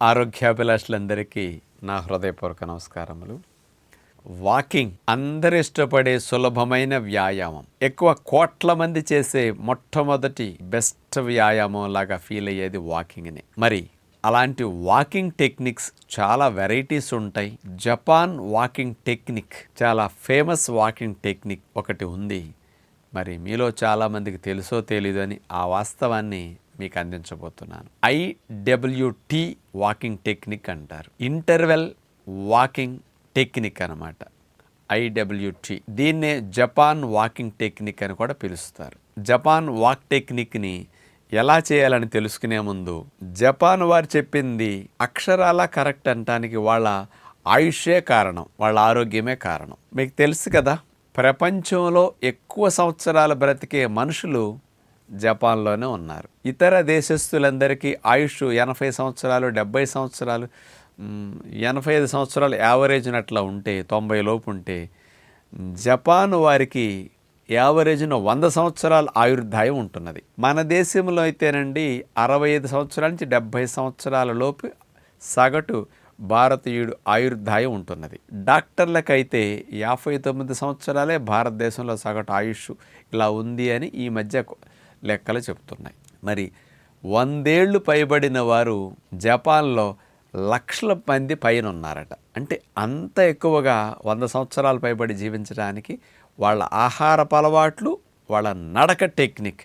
ఆరోగ్యాభిలాషులందరికీ నా హృదయపూర్వక నమస్కారములు. వాకింగ్ అందరు ఇష్టపడే సులభమైన వ్యాయామం, ఎక్కువ కోట్ల మంది చేసే మొట్టమొదటి బెస్ట్ వ్యాయామం లాగా ఫీల్ అయ్యేది వాకింగ్ని. మరి అలాంటి వాకింగ్ టెక్నిక్స్ చాలా వెరైటీస్ ఉంటాయి. జపాన్ వాకింగ్ టెక్నిక్ చాలా ఫేమస్ వాకింగ్ టెక్నిక్ ఒకటి ఉంది. మరి మీలో చాలామందికి తెలుసో తెలీదు అని ఆ వాస్తవాన్ని మీకు అందించబోతున్నాను. IWT వాకింగ్ టెక్నిక్ అంటారు. ఇంటర్వెల్ వాకింగ్ టెక్నిక్ అన్నమాట. IWT దీన్నే జపాన్ వాకింగ్ టెక్నిక్ అని కూడా పిలుస్తారు. జపాన్ వాక్ టెక్నిక్ని ఎలా చేయాలని తెలుసుకునే ముందు, జపాన్ వారు చెప్పింది అక్షరాల కరెక్ట్ అనటానికి వాళ్ళ ఆయుషే కారణం, వాళ్ళ ఆరోగ్యమే కారణం. మీకు తెలుసు కదా, ప్రపంచంలో ఎక్కువ సంవత్సరాలు బ్రతికే మనుషులు జపాన్లోనే ఉన్నారు. ఇతర దేశస్తులందరికీ ఆయుష్ 80 సంవత్సరాలు, 70 సంవత్సరాలు, 85 సంవత్సరాలు యావరేజ్ని అట్లా ఉంటే, 90 లోపు ఉంటే, జపాన్ వారికి యావరేజ్ను 100 సంవత్సరాల ఆయుర్దాయం ఉంటున్నది. మన దేశంలో అయితేనండి 65 సంవత్సరాల నుంచి 70 సంవత్సరాల లోపు సగటు భారతీయుడు ఆయుర్దాయం ఉంటున్నది. డాక్టర్లకైతే 59 సంవత్సరాలే భారతదేశంలో సగటు ఆయుష్ ఇలా ఉంది అని ఈ మధ్య లెక్కలు చెప్తున్నాయి. మరి 100 ఏళ్ళు పైబడిన వారు జపాన్లో లక్షల మంది పైన ఉన్నారట. అంటే అంత ఎక్కువగా 100 సంవత్సరాలు పైబడి జీవించడానికి వాళ్ళ ఆహారపు అలవాట్లు, వాళ్ళ నడక టెక్నిక్,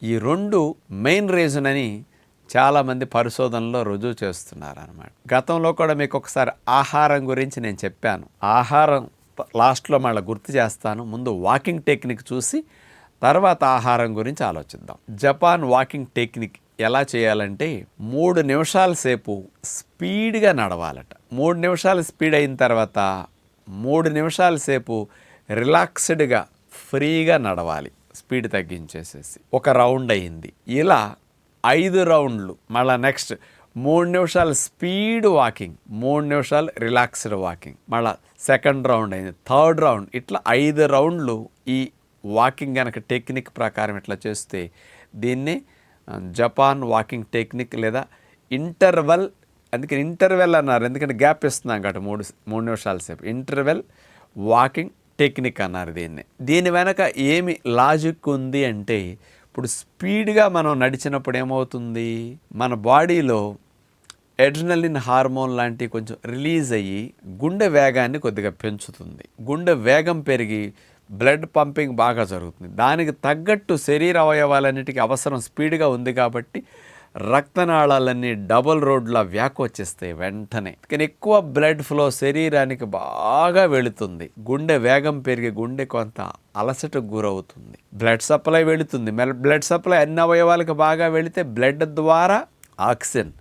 ఈ రెండు మెయిన్ రీజన్ అని చాలామంది పరిశోధనలో రుజువు చేస్తున్నారు అన్నమాట. గతంలో కూడా మీకు ఒకసారి ఆహారం గురించి నేను చెప్పాను. ఆహారం లాస్ట్లో మళ్ళీ గుర్తు చేస్తాను. ముందు వాకింగ్ టెక్నిక్ చూసి తర్వాత ఆహారం గురించి ఆలోచిద్దాం. జపాన్ వాకింగ్ టెక్నిక్ ఎలా చేయాలంటే 3 నిమిషాల సేపు స్పీడ్గా నడవాలట. 3 నిమిషాలు స్పీడ్ అయిన తర్వాత 3 నిమిషాల సేపు రిలాక్స్డ్గా ఫ్రీగా నడవాలి, స్పీడ్ తగ్గించేసేసి. ఒక రౌండ్ అయింది. ఇలా 5 రౌండ్లు, మళ్ళీ నెక్స్ట్ 3 నిమిషాలు స్పీడ్ వాకింగ్, 3 నిమిషాలు రిలాక్స్డ్ వాకింగ్, మళ్ళీ సెకండ్ రౌండ్ అయింది, థర్డ్ రౌండ్, ఇట్లా 5 రౌండ్లు ఈ వాకింగ్ కనుక టెక్నిక్ ప్రకారం ఇట్లా చేస్తే దీన్ని జపాన్ వాకింగ్ టెక్నిక్ లేదా ఇంటర్వెల్, అందుకని ఇంటర్వెల్ అన్నారు, ఎందుకంటే గ్యాప్ ఇస్తున్నాం కాబట్టి 3 నిమిషాల సేపు ఇంటర్వెల్ వాకింగ్ టెక్నిక్ అన్నారు దీన్ని. దీని వెనక ఏమి లాజిక్ ఉంది అంటే, ఇప్పుడు స్పీడ్గా మనం నడిచినప్పుడు ఏమవుతుంది, మన బాడీలో ఎడ్రినలిన్ హార్మోన్ లాంటివి కొంచెం రిలీజ్ అయ్యి గుండె వేగాన్ని కొద్దిగా పెంచుతుంది. గుండె వేగం పెరిగి బ్లడ్ పంపింగ్ బాగా జరుగుతుంది. దానికి తగ్గట్టు శరీర అవయవాలన్నిటికీ అవసరం స్పీడ్గా ఉంది కాబట్టి రక్తనాళాలన్నీ డబుల్ రోడ్లా వ్యాకోచిస్తాయి వెంటనే. కానీ ఎక్కువ బ్లడ్ ఫ్లో శరీరానికి బాగా వెళుతుంది. గుండె వేగం పెరిగి గుండె కొంత అలసటకు గురవుతుంది. బ్లడ్ సప్లై వెళుతుంది. బ్లడ్ సప్లై అన్ని అవయవాలకు బాగా వెళితే బ్లడ్ ద్వారా ఆక్సిజన్,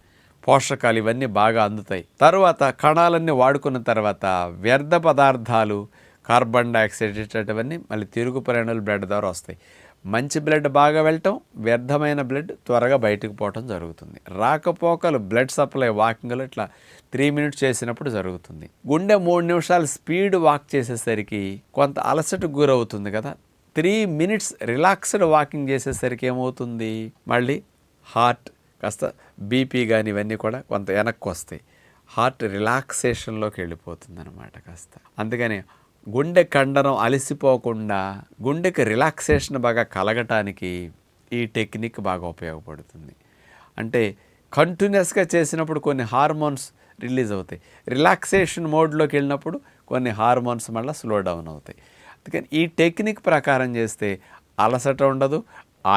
పోషకాలు ఇవన్నీ బాగా అందుతాయి. తర్వాత కణాలన్నీ వాడుకున్న తర్వాత వ్యర్థ పదార్థాలు, కార్బన్ డైఆక్సైడ్ ఇటువంటివన్నీ మళ్ళీ తిరుగు ప్రయాణాలు బ్లడ్ ద్వారా వస్తాయి. మంచి బ్లడ్ బాగా వెళ్ళటం, వ్యర్థమైన బ్లడ్ త్వరగా బయటకు పోవటం జరుగుతుంది. రాకపోకలు బ్లడ్ సప్లై వాకింగ్లో ఇట్లా 3 మినిట్స్ చేసినప్పుడు జరుగుతుంది. గుండె 3 నిమిషాలు స్పీడ్ వాక్ చేసేసరికి కొంత అలసటకు గురవుతుంది కదా. 3 మినిట్స్ రిలాక్స్డ్ వాకింగ్ చేసేసరికి ఏమవుతుంది, మళ్ళీ హార్ట్ కాస్త బీపీ కానీ ఇవన్నీ కూడా కొంత వెనక్కి వస్తాయి. హార్ట్ రిలాక్సేషన్లోకి వెళ్ళిపోతుంది అనమాట కాస్త. అందుకని గుండె కండరం అలసిపోకుండా గుండెకి రిలాక్సేషన్ బాగా కలగటానికి ఈ టెక్నిక్ బాగా ఉపయోగపడుతుంది. అంటే కంటిన్యూస్గా చేసినప్పుడు కొన్ని హార్మోన్స్ రిలీజ్ అవుతాయి. రిలాక్సేషన్ మోడ్లోకి వెళ్ళినప్పుడు కొన్ని హార్మోన్స్ మళ్ళీ స్లో డౌన్ అవుతాయి. అందుకని ఈ టెక్నిక్ ప్రకారం చేస్తే అలసట ఉండదు,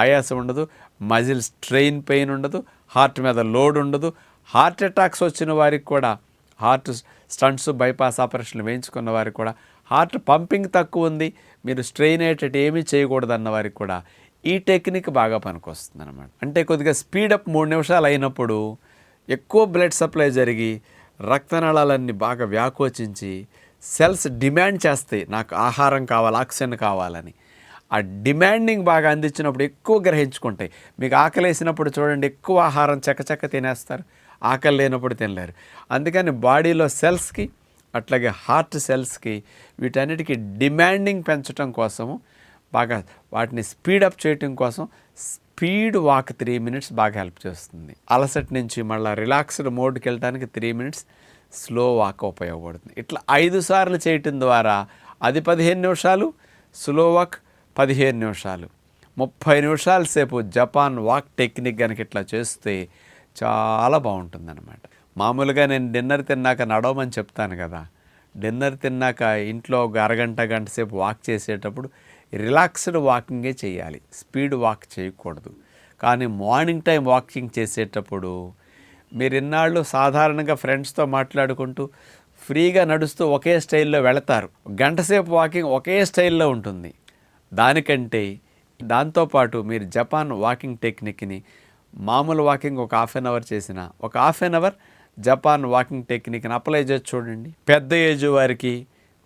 ఆయాసం ఉండదు, మజిల్ స్ట్రెయిన్ పెయిన్ ఉండదు, హార్ట్ మీద లోడ్ ఉండదు. హార్ట్ అటాక్స్ వచ్చిన వారికి కూడా, హార్ట్ స్టంట్స్ బైపాస్ ఆపరేషన్లు వేయించుకున్న వారికి కూడా, హార్ట్ పంపింగ్ తక్కువ ఉంది, మీరు స్ట్రెయిన్ అయ్యేటట్టు ఏమీ చేయకూడదు అన్న వారికి కూడా ఈ టెక్నిక్ బాగా పనికొస్తుంది అనమాట. అంటే కొద్దిగా స్పీడప్ 3 నిమిషాలు అయినప్పుడు ఎక్కువ బ్లడ్ సప్లై జరిగి రక్తనాళాలన్నీ బాగా వ్యాకోచించి సెల్స్ డిమాండ్ చేస్తాయి, నాకు ఆహారం కావాలి, ఆక్సిజన్ కావాలని. ఆ డిమాండింగ్ బాగా అందించినప్పుడు ఎక్కువ గ్రహించుకుంటాయి. మీకు ఆకలి వేసినప్పుడు చూడండి, ఎక్కువ ఆహారం చకచక తినేస్తారు, ఆకలి లేనప్పుడు తినలేరు. అందుకని బాడీలో సెల్స్కి అట్లాగే హార్ట్ సెల్స్కి వీటన్నిటికీ డిమాండింగ్ పెంచడం కోసము, బాగా వాటిని స్పీడప్ చేయటం కోసం స్పీడ్ వాక్ 3 మినిట్స్ బాగా హెల్ప్ చేస్తుంది. అలసట నుంచి మళ్ళీ రిలాక్స్డ్ మోడ్కి వెళ్ళడానికి 3 మినిట్స్ స్లో వాక్ ఉపయోగపడుతుంది. ఇట్లా 5 సార్లు చేయటం ద్వారా అది 15 నిమిషాలు, స్లో వాక్ 15 నిమిషాలు, 30 నిమిషాల సేపు జపాన్ వాక్ టెక్నిక్ కనుక ఇట్లా చేస్తే చాలా బాగుంటుందన్నమాట. మామూలుగా నేను డిన్నర్ తిన్నాక నడవమని చెప్తాను కదా, డిన్నర్ తిన్నాక ఇంట్లో ఒక అరగంట గంట సేపు వాక్ చేసేటప్పుడు రిలాక్స్డ్ వాకింగే చేయాలి, స్పీడ్ వాక్ చేయకూడదు. కానీ మార్నింగ్ టైం వాకింగ్ చేసేటప్పుడు మీరు ఇన్నాళ్ళు సాధారణంగా ఫ్రెండ్స్తో మాట్లాడుకుంటూ ఫ్రీగా నడుస్తూ ఒకే స్టైల్లో వెళతారు. గంట సేపు వాకింగ్ ఒకే స్టైల్లో ఉంటుంది. దాంతోపాటు మీరు జపాన్ వాకింగ్ టెక్నిక్ని మామూలు వాకింగ్ ఒక హాఫ్ అన్ అవర్ చేసిన ఒక half an hour Japan walking టెక్నిక్ని అప్లై చేసి చూడండి. పెద్ద ఏజ్ వారికి,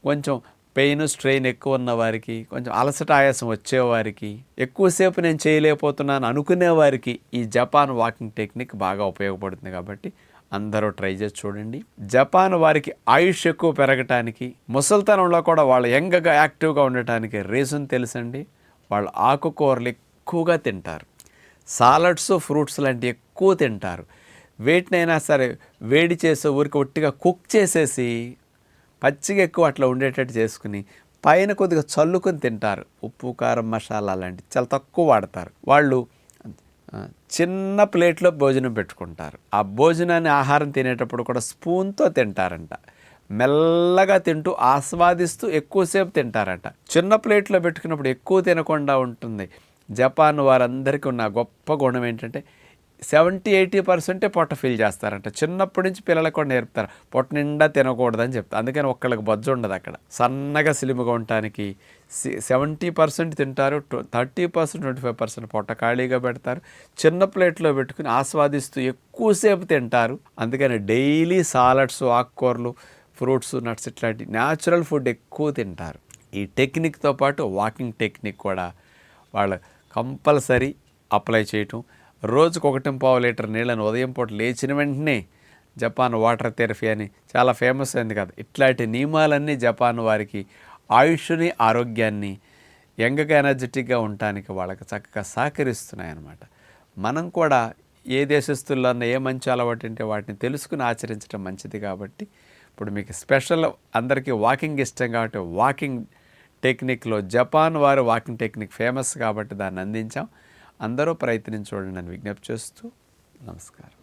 కొంచెం పెయిన్ స్ట్రెయిన్ ఎక్కువ ఉన్న వారికి, కొంచెం అలసట ఆయాసం వచ్చేవారికి, ఎక్కువసేపు నేను చేయలేకపోతున్నాను అనుకునే వారికి ఈ జపాన్ వాకింగ్ టెక్నిక్ బాగా ఉపయోగపడుతుంది. కాబట్టి అందరూ ట్రై చేసి చూడండి. జపాన్ వారికి ఆయుష్ ఎక్కువ పెరగటానికి, ముసలితనంలో కూడా వాళ్ళు యంగ్గా యాక్టివ్గా ఉండటానికి రీజన్ తెలుసండి. వాళ్ళు ఆకుకూరలు ఎక్కువగా తింటారు, సాలడ్స్ ఫ్రూట్స్ లాంటివి ఎక్కువ తింటారు. వేటినైనా సరే వేడి చేసే ఊరికి ఒట్టిగా కుక్ చేసేసి పచ్చిగా ఎక్కువ అట్లా ఉండేటట్టు చేసుకుని పైన కొద్దిగా చల్లుకొని తింటారు. ఉప్పు కారం మసాలా లాంటివి చాలా తక్కువ వాడతారు. వాళ్ళు చిన్న ప్లేట్లో భోజనం పెట్టుకుంటారు. ఆ భోజనాన్ని ఆహారం తినేటప్పుడు కూడా స్పూన్తో తింటారంట. మెల్లగా తింటూ ఆస్వాదిస్తూ ఎక్కువసేపు తింటారంట. చిన్న ప్లేట్లో పెట్టుకున్నప్పుడు ఎక్కువ తినకుండా ఉంటుంది. జపాన్ వారందరికీ ఉన్న గొప్ప గుణం ఏంటంటే 70-80% పొట్ట ఫీల్ చేస్తారంట. చిన్నప్పటి నుంచి పిల్లలకు కూడా నేర్పుతారు, పొట్ట నిండా తినకూడదని చెప్తారు. అందుకని ఒక్కళ్ళకి బొజ్జు ఉండదు అక్కడ. సన్నగా స్లిమ్గా ఉండటానికి 70% తింటారు, 30% 25% పొట్ట ఖాళీగా పెడతారు. చిన్న ప్లేట్లో పెట్టుకుని ఆస్వాదిస్తూ ఎక్కువసేపు తింటారు. అందుకని డైలీ సాలడ్స్, ఆకుకూరలు, ఫ్రూట్స్, నట్స్ ఇట్లాంటి న్యాచురల్ ఫుడ్ ఎక్కువ తింటారు. ఈ టెక్నిక్తో పాటు వాకింగ్ టెక్నిక్ కూడా వాళ్ళు కంపల్సరీ అప్లై చేయటం. రోజుకు 1.5 లీటర్ నీళ్ళని ఉదయం పూట లేచిన వెంటనే, జపాన్ వాటర్ థెరపీ అని చాలా ఫేమస్ అయింది కదా, ఇట్లాంటి నియమాలన్నీ జపాన్ వారికి ఆయుష్ని, ఆరోగ్యాన్ని, యంగ్గా ఎనర్జెటిక్గా ఉండటానికి వాళ్ళకి చక్కగా సహకరిస్తున్నాయన్నమాట. మనం కూడా ఏ దేశస్తుల్లో ఏ మంచి అలవాటు ఉంటే వాటిని తెలుసుకుని ఆచరించడం మంచిది. కాబట్టి ఇప్పుడు మీకు స్పెషల్ అందరికీ వాకింగ్ ఇష్టం కాబట్టి వాకింగ్ టెక్నిక్లో జపాన్ వారు వాకింగ్ టెక్నిక్ ఫేమస్ కాబట్టి దాన్ని అందించాం. అందరూ ప్రయత్నించి చూడండి అని విజ్ఞప్తి చేస్తూ నమస్కారం.